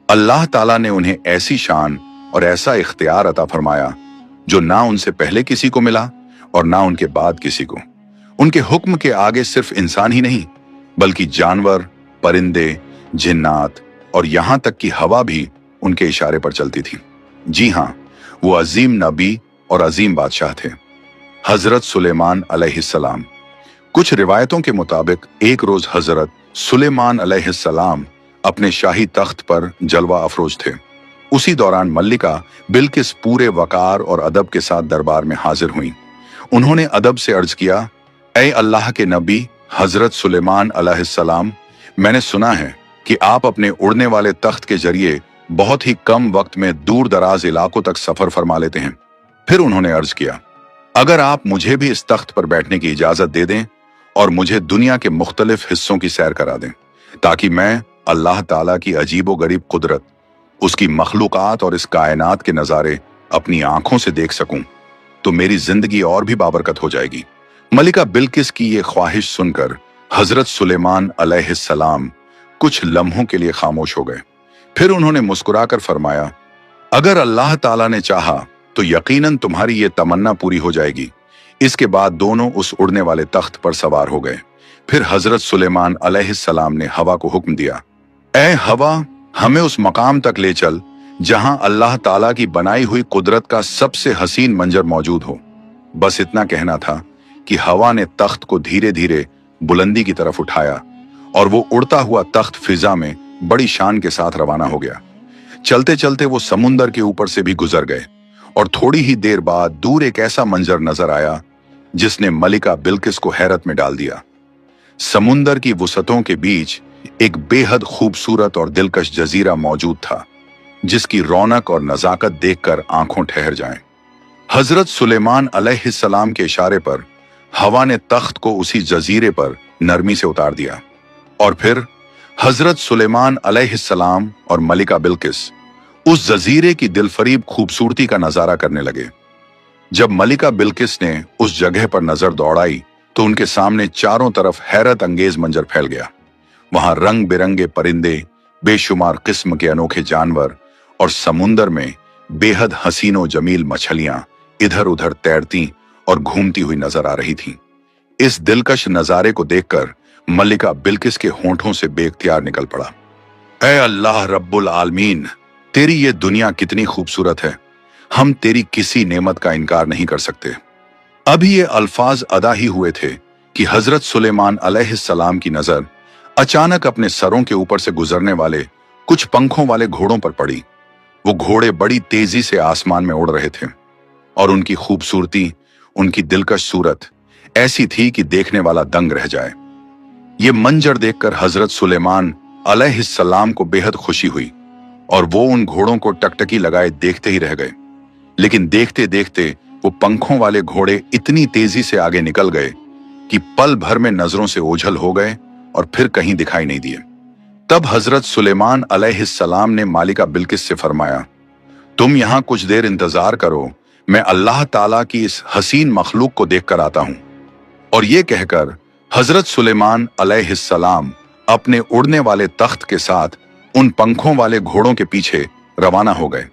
अल्लाह ताला ने उन्हें ऐसी शान और ऐसा इख्तियार अता फरमाया जो ना उनसे पहले किसी को मिला और ना उनके बाद किसी को। उनके हुक्म के आगे सिर्फ इंसान ही नहीं बल्कि जानवर, परिंदे, जिन्नात और यहां तक कि हवा भी उनके इशारे पर चलती थी। जी हां, वो अजीम नबी और अजीम बादशाह थे, हजरत सुलेमान अलैहिस्सलाम। कुछ रिवायतों के मुताबिक एक रोज हजरत सुलेमान अलैहिस्सलाम अपने शाही तख्त पर जलवा अफरोज थे। उसी दौरान मल्लिका बिल्किस पूरे वकार और अदब के साथ दरबार में हाजिर हुई। उन्होंने अदब से अर्ज किया, ऐ अल्लाह के नबी हजरत सुलेमान अलैहिस्सलाम, मैंने सुना है कि आप अपने उड़ने वाले तख्त के जरिए बहुत ही कम वक्त में दूर दराज इलाकों तक सफर फरमा लेते हैं। फिर उन्होंने अर्ज किया, अगर आप मुझे भी इस तख्त पर बैठने की इजाजत दे दें और मुझे दुनिया के मुख्तलिफ हिस्सों की सैर करा दें ताकि मैं अल्लाह ताला की अजीबो गरीब कुदरत, उसकी मखलूकात और इस कायनात के नजारे अपनी आंखों से देख सकूं, तो मेरी जिंदगी और भी बाबरकत हो जाएगी। मलिका बिल्किस की ये ख्वाहिश सुनकर हजरत सुलेमान अलैहिस्सलाम कुछ लम्हों के लिए खामोश हो गए। फिर उन्होंने मुस्कुराकर फरमाया, अगर अल्लाह ताला ने चाहा तो यकीनन तुम्हारी ये तमन्ना पूरी हो जाएगी। इसके बाद दोनों उस उड़ने वाले तख्त पर सवार हो गए। फिर हजरत सुलेमान अलैहिस्सलाम ने हवा को हुक्म दिया, ऐ हवा, हमें उस मकाम तक ले चल जहां अल्लाह ताला की बनाई हुई कुदरत का सबसे हसीन मंजर मौजूद हो। बस इतना कहना था कि हवा ने तख्त को धीरे धीरे बुलंदी की तरफ उठाया और वो उड़ता हुआ तख्त फिजा में बड़ी शान के साथ रवाना हो गया। चलते चलते वो समुंदर के ऊपर से भी गुजर गए और थोड़ी ही देर बाद दूर एक ऐसा मंजर नजर आया जिसने मलिका बिल्किस को हैरत में डाल दिया। समुंदर की वुसतों के बीच एक बेहद खूबसूरत और दिलकश जजीरा मौजूद था जिसकी रौनक और नजाकत देखकर आंखों ठहर जाएं। हजरत सुलेमान अलैहिस्सलाम के इशारे पर हवा ने तख्त को उसी जजीरे पर नरमी से उतार दिया और फिर हजरत सुलेमान अलैहिस्सलाम और मलिका बिल्किस उस जजीरे की दिलफरीब खूबसूरती का नजारा करने लगे। जब मलिका बिल्किस ने उस जगह पर नजर दौड़ाई तो उनके सामने चारों तरफ हैरत अंगेज मंजर फैल गया। वहां रंग बिरंगे परिंदे, बेशुमार किस्म के अनोखे जानवर और समुंदर में बेहद हसीनो जमील मछलियां इधर उधर तैरती और घूमती हुई नजर आ रही थीं। इस दिलकश नजारे को देखकर मलिका बिल्किस के होंठों से बेख्तियार निकल पड़ा, ऐ अल्लाह रब्बुल आलमीन, तेरी ये दुनिया कितनी खूबसूरत है, हम तेरी किसी नेमत का इनकार नहीं कर सकते। अभी ये अल्फाज अदा ही हुए थे कि हजरत सुलेमान अलैहिस्सलाम की नजर अचानक अपने सरों के ऊपर से गुजरने वाले कुछ पंखों वाले घोड़ों पर पड़ी। वो घोड़े बड़ी तेजी से आसमान में उड़ रहे थे और उनकी खूबसूरती, उनकी दिलकश सूरत ऐसी थी कि देखने वाला दंग रह जाए। ये मंजर देखकर हजरत सुलेमान अलैहिस्सलाम को बेहद खुशी हुई और वो उन घोड़ों को टकटकी लगाए देखते ही रह गए। लेकिन देखते देखते वो पंखों वाले घोड़े इतनी तेजी से आगे निकल गए कि पल भर में नजरों से ओझल हो गए और फिर कहीं दिखाई नहीं दिए। तब हजरत सुलेमान अलैहिस्सलाम ने मालिका बिल्किस से फरमाया, तुम यहां कुछ देर इंतजार करो, मैं अल्लाह ताला की इस हसीन मखलूक को देखकर आता हूं। और ये कहकर हजरत सुलेमान अलैहिस्सलाम अपने उड़ने वाले तख्त के साथ उन पंखों वाले घोड़ों के पीछे रवाना हो गए।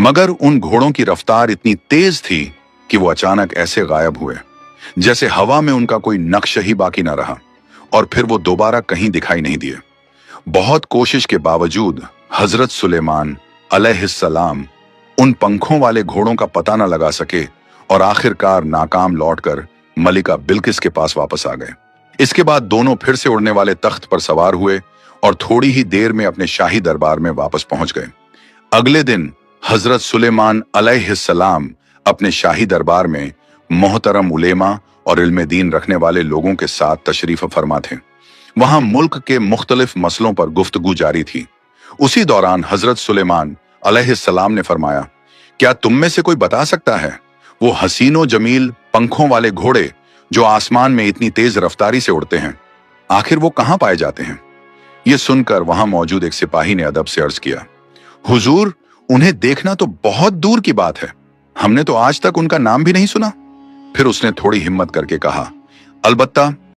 मगर उन घोड़ों की रफ्तार इतनी तेज थी कि वो अचानक ऐसे गायब हुए जैसे हवा में उनका कोई नक्श ही बाकी न रहा और फिर वो दोबारा कहीं दिखाई नहीं दिए। बहुत कोशिश के बावजूद हजरत सुलेमान अलैहिस्सलाम उन पंखों वाले घोड़ों का पता न लगा सके और आखिरकार नाकाम लौटकर मलिका बिल्किस के पास वापस आ गए। इसके बाद दोनों फिर से उड़ने वाले तख्त पर सवार हुए और थोड़ी ही देर में अपने शाही दरबार में वापस पहुंच गए। अगले दिन हजरत सुलेमान अलैहिस्सलाम अपने शाही दरबार में मोहतरम उलेमा और इल्म दीन रखने वाले लोगों के साथ तशरीफ फरमा थे। वहां मुल्क के मुख्तलिफ मसलों पर गुफ्तगू जारी थी। उसी दौरान हजरत सुलेमान अलैहिस्सलाम ने फरमाया, क्या तुम में से कोई बता सकता है वो हसीनो जमील पंखों वाले घोड़े जो आसमान में इतनी तेज रफ्तारी से उड़ते हैं, आखिर वो कहां पाए जाते हैं? ये सुनकर वहां मौजूद एक सिपाही ने अदब से अर्ज किया, हुजूर, उन्हें देखना तो बहुत दूर की बात है, हमने तो आज तक उनका नाम भी नहीं सुना। फिर उसने थोड़ी हिम्मत करके कहा, अलबत्ता